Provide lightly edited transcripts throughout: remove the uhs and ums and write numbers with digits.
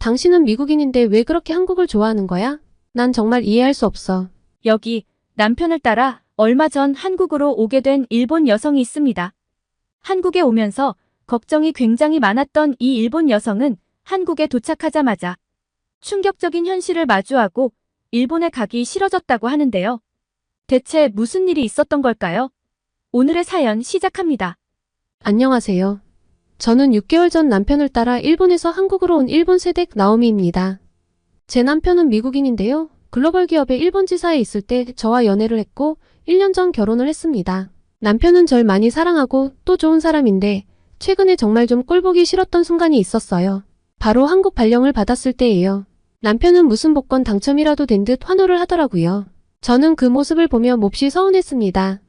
당신은 미국인인데 왜 그렇게 한국을 좋아하는 거야? 난 정말 이해할 수 없어. 여기 남편을 따라 얼마 전 한국으로 오게 된 일본 여성이 있습니다. 한국에 오면서 걱정이 굉장히 많았던 이 일본 여성은 한국에 도착하자마자 충격적인 현실을 마주하고 일본에 가기 싫어졌다고 하는데요. 대체 무슨 일이 있었던 걸까요? 오늘의 사연 시작합니다. 안녕하세요. 저는 6개월 전 남편을 따라 일본에서 한국으로 온 일본 세댁 나오미입니다. 제 남편은 미국인인데요. 글로벌 기업의 일본 지사에 있을 때 저와 연애를 했고 1년 전 결혼을 했습니다. 남편은 절 많이 사랑하고 또 좋은 사람인데 최근에 정말 좀 꼴보기 싫었던 순간이 있었어요. 바로 한국 발령을 받았을 때예요. 남편은 무슨 복권 당첨이라도 된 듯 환호를 하더라고요. 저는 그 모습을 보며 몹시 서운했습니다.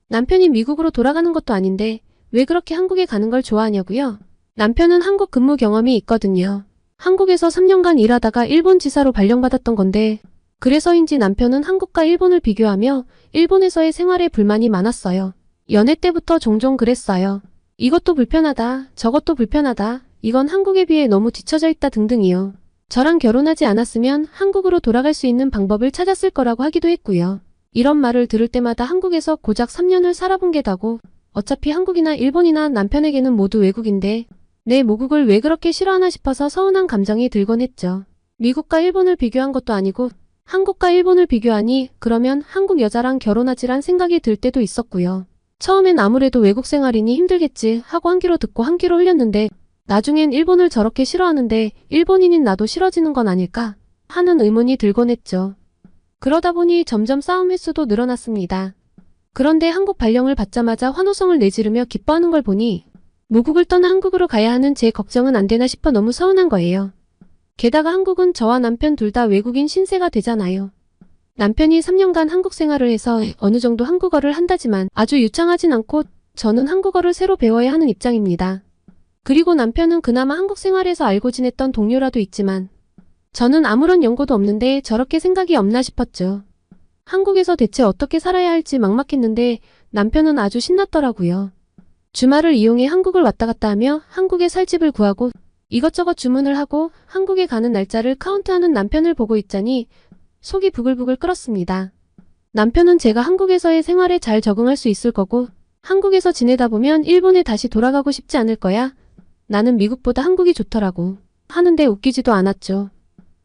남편이 미국으로 돌아가는 것도 아닌데 왜 그렇게 한국에 가는 걸 좋아하냐고요? 남편은 한국 근무 경험이 있거든요. 한국에서 3년간 일하다가 일본 지사로 발령받았던 건데 그래서인지 남편은 한국과 일본을 비교하며 일본에서의 생활에 불만이 많았어요. 연애 때부터 종종 그랬어요. 이것도 불편하다, 저것도 불편하다, 이건 한국에 비해 너무 뒤처져 있다 등등이요. 저랑 결혼하지 않았으면 한국으로 돌아갈 수 있는 방법을 찾았을 거라고 하기도 했고요. 이런 말을 들을 때마다 한국에서 고작 3년을 살아본 게 다고 어차피 한국이나 일본이나 남편에게는 모두 외국인데 내 모국을 왜 그렇게 싫어하나 싶어서 서운한 감정이 들곤 했죠. 미국과 일본을 비교한 것도 아니고 한국과 일본을 비교하니 그러면 한국 여자랑 결혼하지란 생각이 들 때도 있었고요. 처음엔 아무래도 외국 생활이니 힘들겠지 하고 한 귀로 듣고 한 귀로 흘렸는데 나중엔 일본을 저렇게 싫어하는데 일본인인 나도 싫어지는 건 아닐까 하는 의문이 들곤 했죠. 그러다 보니 점점 싸움 횟수도 늘어났습니다. 그런데 한국 발령을 받자마자 환호성을 내지르며 기뻐하는 걸 보니 모국을 떠나 한국으로 가야 하는 제 걱정은 안 되나 싶어 너무 서운한 거예요. 게다가 한국은 저와 남편 둘 다 외국인 신세가 되잖아요. 남편이 3년간 한국 생활을 해서 어느 정도 한국어를 한다지만 아주 유창하진 않고 저는 한국어를 새로 배워야 하는 입장입니다. 그리고 남편은 그나마 한국 생활에서 알고 지냈던 동료라도 있지만 저는 아무런 연고도 없는데 저렇게 생각이 없나 싶었죠. 한국에서 대체 어떻게 살아야 할지 막막했는데 남편은 아주 신났더라고요. 주말을 이용해 한국을 왔다 갔다 하며 한국에 살 집을 구하고 이것저것 주문을 하고 한국에 가는 날짜를 카운트하는 남편을 보고 있자니 속이 부글부글 끓었습니다. 남편은 제가 한국에서의 생활에 잘 적응할 수 있을 거고 한국에서 지내다 보면 일본에 다시 돌아가고 싶지 않을 거야. 나는 미국보다 한국이 좋더라고. 하는데 웃기지도 않았죠.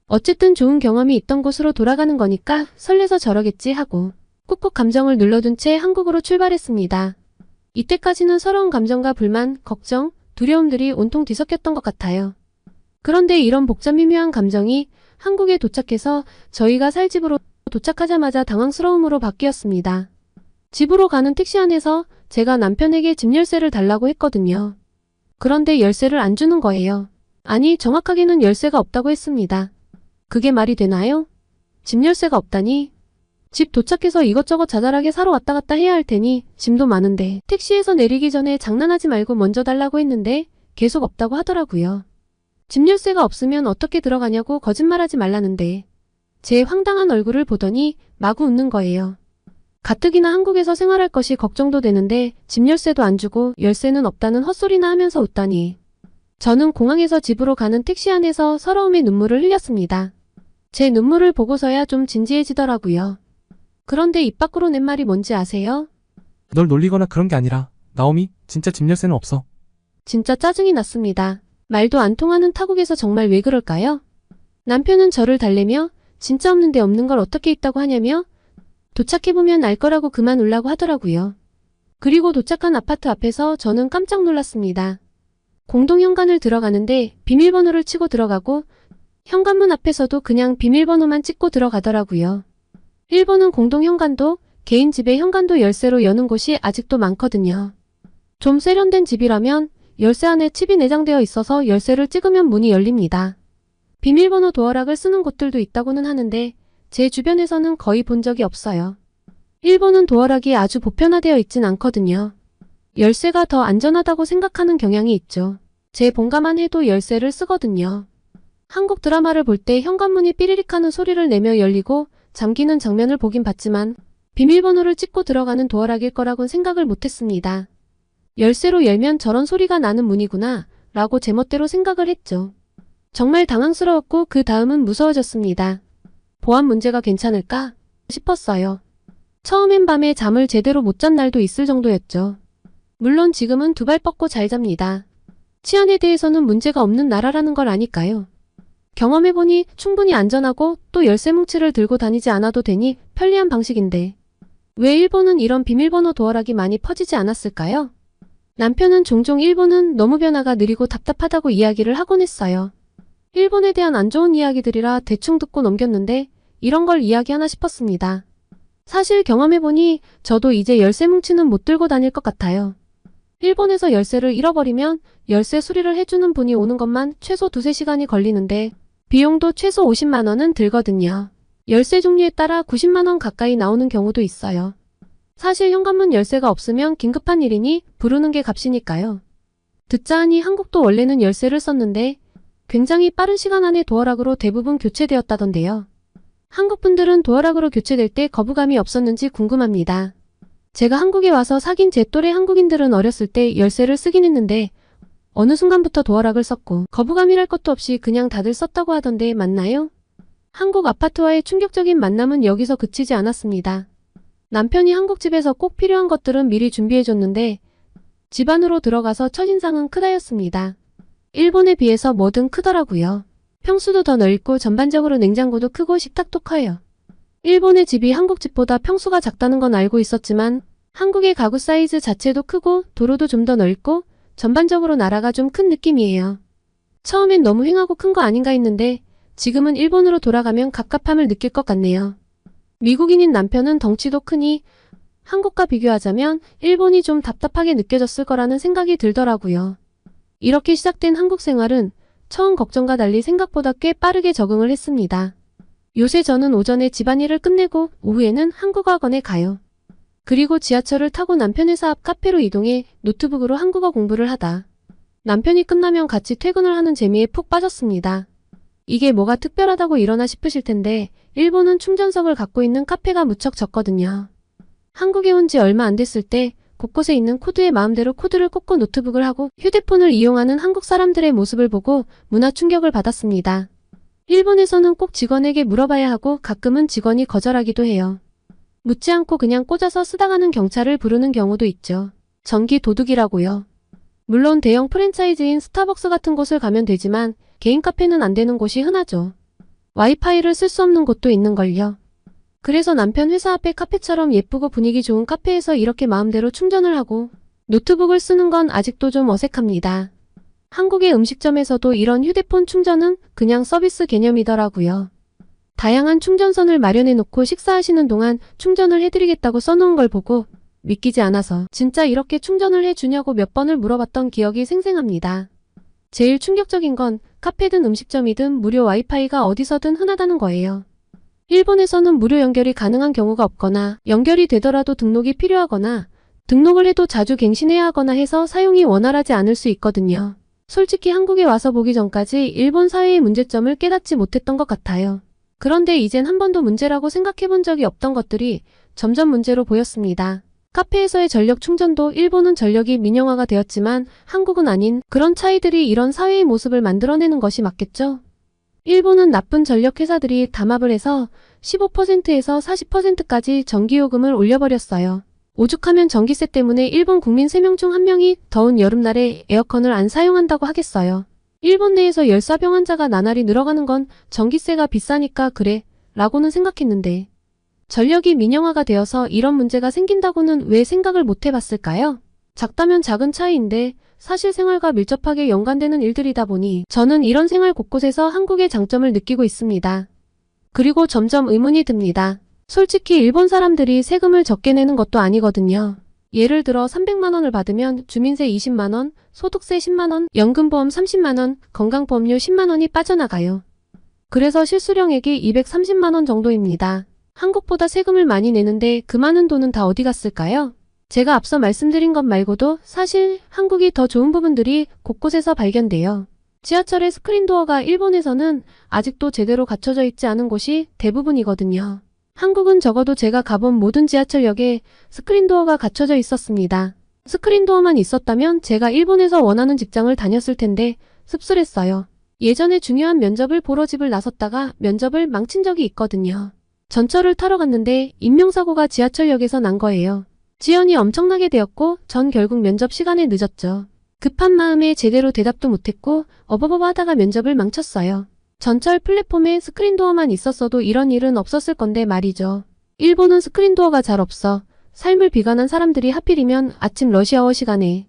어쨌든 좋은 경험이 있던 곳으로 돌아가는 거니까 설레서 저러겠지 하고 꾹꾹 감정을 눌러둔 채 한국으로 출발했습니다. 이때까지는 서러운 감정과 불만, 걱정, 두려움들이 온통 뒤섞였던 것 같아요. 그런데 이런 복잡 미묘한 감정이 한국에 도착해서 저희가 살 집으로 도착하자마자 당황스러움으로 바뀌었습니다. 집으로 가는 택시 안에서 제가 남편에게 집 열쇠를 달라고 했거든요. 그런데 열쇠를 안 주는 거예요. 아니, 정확하게는 열쇠가 없다고 했습니다. 그게 말이 되나요? 집 열쇠가 없다니? 집 도착해서 이것저것 자잘하게 사러 왔다 갔다 해야 할 테니 짐도 많은데 택시에서 내리기 전에 장난하지 말고 먼저 달라고 했는데 계속 없다고 하더라고요. 집 열쇠가 없으면 어떻게 들어가냐고 거짓말하지 말라는데 제 황당한 얼굴을 보더니 마구 웃는 거예요. 가뜩이나 한국에서 생활할 것이 걱정도 되는데 집 열쇠도 안 주고 열쇠는 없다는 헛소리나 하면서 웃다니. 저는 공항에서 집으로 가는 택시 안에서 서러움의 눈물을 흘렸습니다. 제 눈물을 보고서야 좀 진지해지더라고요. 그런데 입 밖으로 낸 말이 뭔지 아세요? 널 놀리거나 그런 게 아니라 나오미, 진짜 집 열쇠는 없어. 진짜 짜증이 났습니다. 말도 안 통하는 타국에서 정말 왜 그럴까요? 남편은 저를 달래며 진짜 없는데 없는 걸 어떻게 있다고 하냐며 도착해보면 알 거라고 그만 울라고 하더라고요. 그리고 도착한 아파트 앞에서 저는 깜짝 놀랐습니다. 공동현관을 들어가는데 비밀번호를 치고 들어가고 현관문 앞에서도 그냥 비밀번호만 찍고 들어가더라고요. 일본은 공동현관도 개인 집의 현관도 열쇠로 여는 곳이 아직도 많거든요. 좀 세련된 집이라면 열쇠 안에 칩이 내장되어 있어서 열쇠를 찍으면 문이 열립니다. 비밀번호 도어락을 쓰는 곳들도 있다고는 하는데 제 주변에서는 거의 본 적이 없어요. 일본은 도어락이 아주 보편화되어 있진 않거든요. 열쇠가 더 안전하다고 생각하는 경향이 있죠. 제 본가만 해도 열쇠를 쓰거든요. 한국 드라마를 볼 때 현관문이 삐리릭 하는 소리를 내며 열리고 잠기는 장면을 보긴 봤지만 비밀번호를 찍고 들어가는 도어락일 거라곤 생각을 못했습니다. 열쇠로 열면 저런 소리가 나는 문이구나 라고 제멋대로 생각을 했죠. 정말 당황스러웠고 그 다음은 무서워졌습니다. 보안 문제가 괜찮을까 싶었어요. 처음엔 밤에 잠을 제대로 못 잔 날도 있을 정도였죠. 물론 지금은 두 발 뻗고 잘 잡니다. 치안에 대해서는 문제가 없는 나라라는 걸 아니까요. 경험해보니 충분히 안전하고 또 열쇠 뭉치를 들고 다니지 않아도 되니 편리한 방식인데 왜 일본은 이런 비밀번호 도어락이 많이 퍼지지 않았을까요? 남편은 종종 일본은 너무 변화가 느리고 답답하다고 이야기를 하곤 했어요. 일본에 대한 안 좋은 이야기들이라 대충 듣고 넘겼는데 이런 걸 이야기하나 싶었습니다. 사실 경험해보니 저도 이제 열쇠 뭉치는 못 들고 다닐 것 같아요. 일본에서 열쇠를 잃어버리면 열쇠 수리를 해주는 분이 오는 것만 최소 2-3시간이 걸리는데 비용도 최소 50만 원은 들거든요. 열쇠 종류에 따라 90만 원 가까이 나오는 경우도 있어요. 사실 현관문 열쇠가 없으면 긴급한 일이니 부르는 게 값이니까요. 듣자 하니 한국도 원래는 열쇠를 썼는데 굉장히 빠른 시간 안에 도어락으로 대부분 교체되었다던데요. 한국 분들은 도어락으로 교체될 때 거부감이 없었는지 궁금합니다. 제가 한국에 와서 사귄 제 또래 한국인들은 어렸을 때 열쇠를 쓰긴 했는데 어느 순간부터 도어락을 썼고 거부감이랄 것도 없이 그냥 다들 썼다고 하던데 맞나요? 한국 아파트와의 충격적인 만남은 여기서 그치지 않았습니다. 남편이 한국 집에서 꼭 필요한 것들은 미리 준비해줬는데 집 안으로 들어가서 첫인상은 크다였습니다. 일본에 비해서 뭐든 크더라고요. 평수도 더 넓고 전반적으로 냉장고도 크고 식탁도 커요. 일본의 집이 한국 집보다 평수가 작다는 건 알고 있었지만 한국의 가구 사이즈 자체도 크고 도로도 좀 더 넓고 전반적으로 나라가 좀 큰 느낌이에요. 처음엔 너무 휑하고 큰 거 아닌가 했는데 지금은 일본으로 돌아가면 갑갑함을 느낄 것 같네요. 미국인인 남편은 덩치도 크니 한국과 비교하자면 일본이 좀 답답하게 느껴졌을 거라는 생각이 들더라고요. 이렇게 시작된 한국 생활은 처음 걱정과 달리 생각보다 꽤 빠르게 적응을 했습니다. 요새 저는 오전에 집안일을 끝내고 오후에는 한국어학원에 가요. 그리고 지하철을 타고 남편 회사 앞 카페로 이동해 노트북으로 한국어 공부를 하다. 남편이 끝나면 같이 퇴근을 하는 재미에 푹 빠졌습니다. 이게 뭐가 특별하다고 일어나 싶으실 텐데 일본은 충전석을 갖고 있는 카페가 무척 적거든요. 한국에 온 지 얼마 안 됐을 때 곳곳에 있는 코드에 마음대로 코드를 꽂고 노트북을 하고 휴대폰을 이용하는 한국 사람들의 모습을 보고 문화 충격을 받았습니다. 일본에서는 꼭 직원에게 물어봐야 하고 가끔은 직원이 거절하기도 해요. 묻지 않고 그냥 꽂아서 쓰다가는 경찰을 부르는 경우도 있죠. 전기 도둑이라고요. 물론 대형 프랜차이즈인 스타벅스 같은 곳을 가면 되지만 개인 카페는 안 되는 곳이 흔하죠. 와이파이를 쓸 수 없는 곳도 있는걸요. 그래서 남편 회사 앞에 카페처럼 예쁘고 분위기 좋은 카페에서 이렇게 마음대로 충전을 하고 노트북을 쓰는 건 아직도 좀 어색합니다. 한국의 음식점에서도 이런 휴대폰 충전은 그냥 서비스 개념이더라고요. 다양한 충전선을 마련해 놓고 식사하시는 동안 충전을 해드리겠다고 써놓은 걸 보고 믿기지 않아서 진짜 이렇게 충전을 해주냐고 몇 번을 물어봤던 기억이 생생합니다. 제일 충격적인 건 카페든 음식점이든 무료 와이파이가 어디서든 흔하다는 거예요. 일본에서는 무료 연결이 가능한 경우가 없거나 연결이 되더라도 등록이 필요하거나 등록을 해도 자주 갱신해야 하거나 해서 사용이 원활하지 않을 수 있거든요. 솔직히 한국에 와서 보기 전까지 일본 사회의 문제점을 깨닫지 못했던 것 같아요. 그런데 이젠 한 번도 문제라고 생각해 본 적이 없던 것들이 점점 문제로 보였습니다. 카페에서의 전력 충전도 일본은 전력이 민영화가 되었지만 한국은 아닌 그런 차이들이 이런 사회의 모습을 만들어내는 것이 맞겠죠? 일본은 나쁜 전력 회사들이 담합을 해서 15%에서 40%까지 전기요금을 올려버렸어요. 오죽하면 전기세 때문에 일본 국민 3명 중 1명이 더운 여름날에 에어컨을 안 사용한다고 하겠어요. 일본 내에서 열사병 환자가 나날이 늘어가는 건 전기세가 비싸니까 그래 라고는 생각했는데 전력이 민영화가 되어서 이런 문제가 생긴다고는 왜 생각을 못 해봤을까요? 작다면 작은 차이인데 사실 생활과 밀접하게 연관되는 일들이다 보니 저는 이런 생활 곳곳에서 한국의 장점을 느끼고 있습니다. 그리고 점점 의문이 듭니다. 솔직히 일본 사람들이 세금을 적게 내는 것도 아니거든요. 예를 들어 300만 원을 받으면 주민세 20만 원, 소득세 10만 원, 연금보험 30만 원, 건강보험료 10만 원이 빠져나가요. 그래서 실수령액이 230만 원 정도입니다. 한국보다 세금을 많이 내는데 그 많은 돈은 다 어디 갔을까요? 제가 앞서 말씀드린 것 말고도 사실 한국이 더 좋은 부분들이 곳곳에서 발견돼요. 지하철의 스크린도어가 일본에서는 아직도 제대로 갖춰져 있지 않은 곳이 대부분이거든요. 한국은 적어도 제가 가본 모든 지하철역에 스크린도어가 갖춰져 있었습니다. 스크린도어만 있었다면 제가 일본에서 원하는 직장을 다녔을 텐데 씁쓸했어요. 예전에 중요한 면접을 보러 집을 나섰다가 면접을 망친 적이 있거든요. 전철을 타러 갔는데 인명사고가 지하철역에서 난 거예요. 지연이 엄청나게 되었고 전 결국 면접 시간에 늦었죠. 급한 마음에 제대로 대답도 못했고 어버버버 하다가 면접을 망쳤어요. 전철 플랫폼에 스크린도어만 있었어도 이런 일은 없었을 건데 말이죠. 일본은 스크린도어가 잘 없어. 삶을 비관한 사람들이 하필이면 아침 러시아워 시간에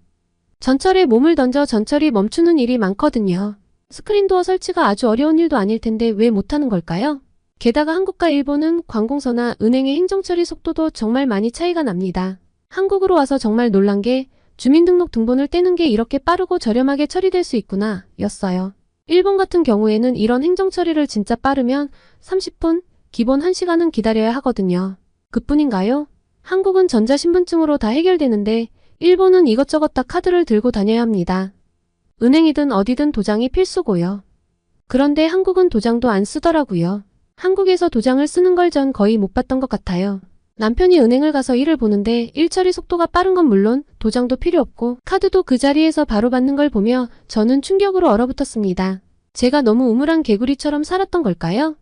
전철에 몸을 던져 전철이 멈추는 일이 많거든요. 스크린도어 설치가 아주 어려운 일도 아닐 텐데 왜 못하는 걸까요? 게다가 한국과 일본은 관공서나 은행의 행정처리 속도도 정말 많이 차이가 납니다. 한국으로 와서 정말 놀란 게 주민등록 등본을 떼는 게 이렇게 빠르고 저렴하게 처리될 수 있구나 였어요. 일본 같은 경우에는 이런 행정처리를 진짜 빠르면 30분, 기본 1시간은 기다려야 하거든요. 그뿐인가요? 한국은 전자신분증으로 다 해결되는데 일본은 이것저것 다 카드를 들고 다녀야 합니다. 은행이든 어디든 도장이 필수고요. 그런데 한국은 도장도 안 쓰더라고요. 한국에서 도장을 쓰는 걸 전 거의 못 봤던 것 같아요. 남편이 은행을 가서 일을 보는데 일 처리 속도가 빠른 건 물론 도장도 필요 없고 카드도 그 자리에서 바로 받는 걸 보며 저는 충격으로 얼어붙었습니다. 제가 너무 우물한 개구리처럼 살았던 걸까요?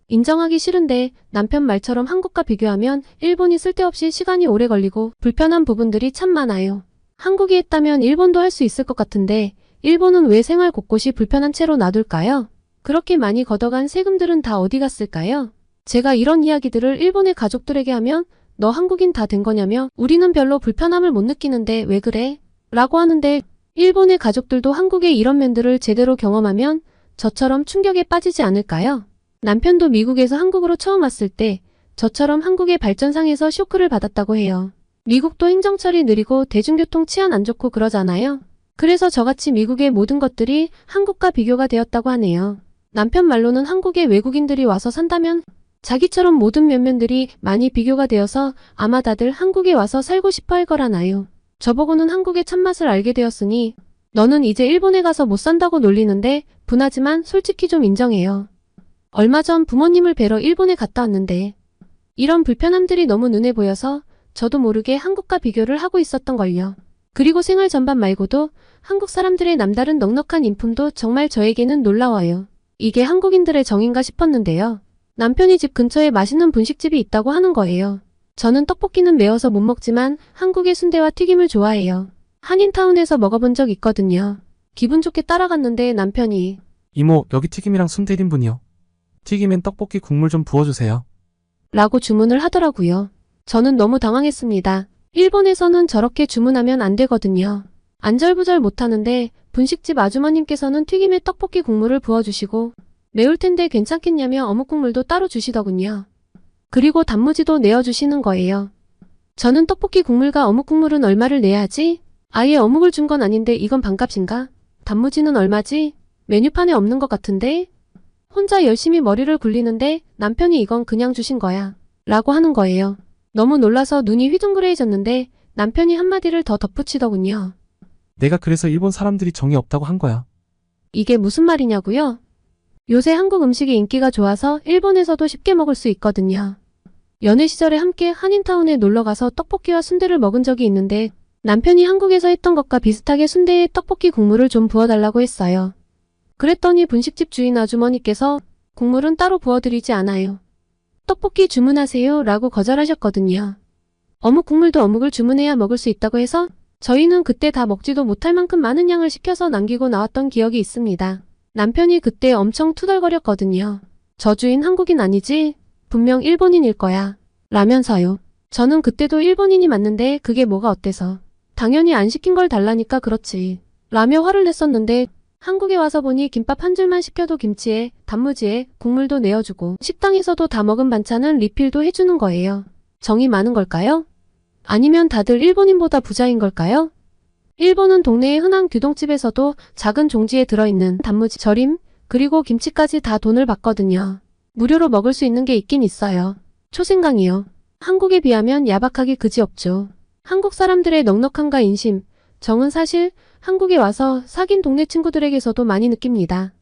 인정하기 싫은데 남편 말처럼 한국과 비교하면 일본이 쓸데없이 시간이 오래 걸리고 불편한 부분들이 참 많아요. 한국이 했다면 일본도 할 수 있을 것 같은데 일본은 왜 생활 곳곳이 불편한 채로 놔둘까요? 그렇게 많이 걷어간 세금들은 다 어디 갔을까요? 제가 이런 이야기들을 일본의 가족들에게 하면 너 한국인 다 된 거냐며 우리는 별로 불편함을 못 느끼는데 왜 그래? 라고 하는데 일본의 가족들도 한국의 이런 면들을 제대로 경험하면 저처럼 충격에 빠지지 않을까요? 남편도 미국에서 한국으로 처음 왔을 때 저처럼 한국의 발전상에서 쇼크를 받았다고 해요. 미국도 행정처리 느리고 대중교통 치안 안 좋고 그러잖아요. 그래서 저같이 미국의 모든 것들이 한국과 비교가 되었다고 하네요. 남편 말로는 한국에 외국인들이 와서 산다면 자기처럼 모든 면면들이 많이 비교가 되어서 아마 다들 한국에 와서 살고 싶어 할 거라나요. 저보고는 한국의 참맛을 알게 되었으니 너는 이제 일본에 가서 못 산다고 놀리는데 분하지만 솔직히 좀 인정해요. 얼마 전 부모님을 뵈러 일본에 갔다 왔는데 이런 불편함들이 너무 눈에 보여서 저도 모르게 한국과 비교를 하고 있었던걸요. 그리고 생활 전반 말고도 한국 사람들의 남다른 넉넉한 인품도 정말 저에게는 놀라워요. 이게 한국인들의 정인가 싶었는데요. 남편이 집 근처에 맛있는 분식집이 있다고 하는 거예요. 저는 떡볶이는 매워서 못 먹지만 한국의 순대와 튀김을 좋아해요. 한인타운에서 먹어본 적 있거든요. 기분 좋게 따라갔는데 남편이 이모, 여기 튀김이랑 순대 1인분이요. 튀김엔 떡볶이 국물 좀 부어주세요. 라고 주문을 하더라고요. 저는 너무 당황했습니다. 일본에서는 저렇게 주문하면 안 되거든요. 안절부절 못하는데 분식집 아주머님께서는 튀김에 떡볶이 국물을 부어주시고 매울 텐데 괜찮겠냐며 어묵 국물도 따로 주시더군요. 그리고 단무지도 내어주시는 거예요. 저는 떡볶이 국물과 어묵 국물은 얼마를 내야 하지? 아예 어묵을 준 건 아닌데 이건 반값인가? 단무지는 얼마지? 메뉴판에 없는 것 같은데? 혼자 열심히 머리를 굴리는데 남편이 이건 그냥 주신 거야. 라고 하는 거예요. 너무 놀라서 눈이 휘둥그레해졌는데 남편이 한마디를 더 덧붙이더군요. 내가 그래서 일본 사람들이 정이 없다고 한 거야. 이게 무슨 말이냐고요? 요새 한국 음식이 인기가 좋아서 일본에서도 쉽게 먹을 수 있거든요. 연애 시절에 함께 한인타운에 놀러가서 떡볶이와 순대를 먹은 적이 있는데 남편이 한국에서 했던 것과 비슷하게 순대에 떡볶이 국물을 좀 부어달라고 했어요. 그랬더니 분식집 주인 아주머니께서 국물은 따로 부어드리지 않아요. 떡볶이 주문하세요 라고 거절하셨거든요. 어묵 국물도 어묵을 주문해야 먹을 수 있다고 해서 저희는 그때 다 먹지도 못할 만큼 많은 양을 시켜서 남기고 나왔던 기억이 있습니다. 남편이 그때 엄청 투덜거렸거든요. 저 주인 한국인 아니지? 분명 일본인일 거야. 라면서요. 저는 그때도 일본인이 맞는데 그게 뭐가 어때서. 당연히 안 시킨 걸 달라니까 그렇지. 라며 화를 냈었는데 한국에 와서 보니 김밥 한 줄만 시켜도 김치에, 단무지에, 국물도 내어주고 식당에서도 다 먹은 반찬은 리필도 해주는 거예요. 정이 많은 걸까요? 아니면 다들 일본인보다 부자인 걸까요? 일본은 동네의 흔한 규동집에서도 작은 종지에 들어있는 단무지, 절임, 그리고 김치까지 다 돈을 받거든요. 무료로 먹을 수 있는 게 있긴 있어요. 초생강이요. 한국에 비하면 야박하기 그지없죠. 한국 사람들의 넉넉함과 인심, 정은 사실 한국에 와서 사귄 동네 친구들에게서도 많이 느낍니다.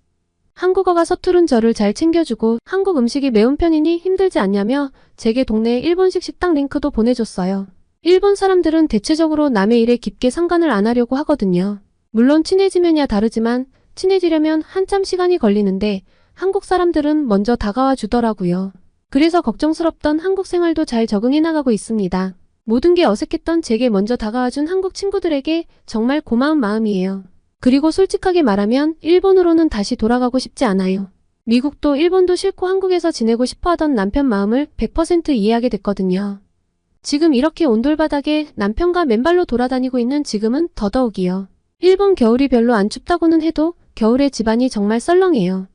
한국어가 서투른 저를 잘 챙겨주고 한국 음식이 매운 편이니 힘들지 않냐며 제게 동네 일본식 식당 링크도 보내줬어요. 일본 사람들은 대체적으로 남의 일에 깊게 상관을 안 하려고 하거든요. 물론 친해지면야 다르지만 친해지려면 한참 시간이 걸리는데 한국 사람들은 먼저 다가와 주더라고요. 그래서 걱정스럽던 한국 생활도 잘 적응해 나가고 있습니다. 모든 게 어색했던 제게 먼저 다가와준 한국 친구들에게 정말 고마운 마음이에요. 그리고 솔직하게 말하면 일본으로는 다시 돌아가고 싶지 않아요. 미국도 일본도 싫고 한국에서 지내고 싶어 하던 남편 마음을 100% 이해하게 됐거든요. 지금 이렇게 온돌바닥에 남편과 맨발로 돌아다니고 있는 지금은 더더욱이요. 일본 겨울이 별로 안 춥다고는 해도 겨울에 집안이 정말 썰렁해요.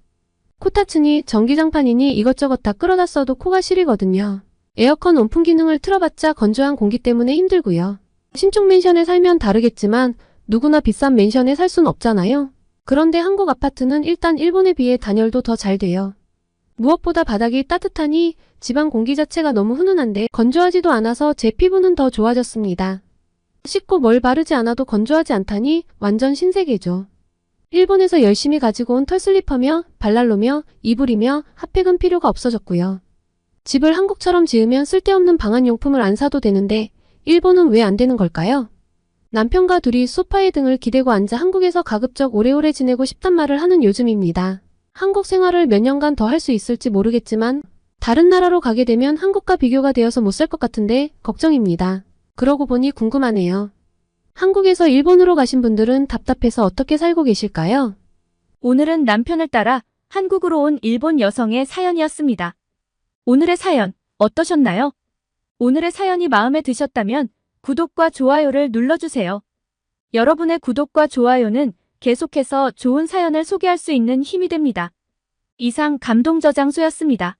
코타츠니 전기장판이니 이것저것 다 끌어다 써도 코가 시리거든요. 에어컨 온풍 기능을 틀어봤자 건조한 공기 때문에 힘들고요. 신축 맨션에 살면 다르겠지만 누구나 비싼 맨션에 살 순 없잖아요. 그런데 한국 아파트는 일단 일본에 비해 단열도 더 잘 돼요. 무엇보다 바닥이 따뜻하니 집안 공기 자체가 너무 훈훈한데 건조하지도 않아서 제 피부는 더 좋아졌습니다. 씻고 뭘 바르지 않아도 건조하지 않다니 완전 신세계죠. 일본에서 열심히 가지고 온 털슬리퍼며 발랄로며 이불이며 핫팩은 필요가 없어졌고요. 집을 한국처럼 지으면 쓸데없는 방한용품을 안 사도 되는데 일본은 왜 안 되는 걸까요? 남편과 둘이 소파에 등을 기대고 앉아 한국에서 가급적 오래오래 지내고 싶단 말을 하는 요즘입니다. 한국 생활을 몇 년간 더 할 수 있을지 모르겠지만 다른 나라로 가게 되면 한국과 비교가 되어서 못 살 것 같은데 걱정입니다. 그러고 보니 궁금하네요. 한국에서 일본으로 가신 분들은 답답해서 어떻게 살고 계실까요? 오늘은 남편을 따라 한국으로 온 일본 여성의 사연이었습니다. 오늘의 사연 어떠셨나요? 오늘의 사연이 마음에 드셨다면 구독과 좋아요를 눌러주세요. 여러분의 구독과 좋아요는 계속해서 좋은 사연을 소개할 수 있는 힘이 됩니다. 이상 감동저장소였습니다.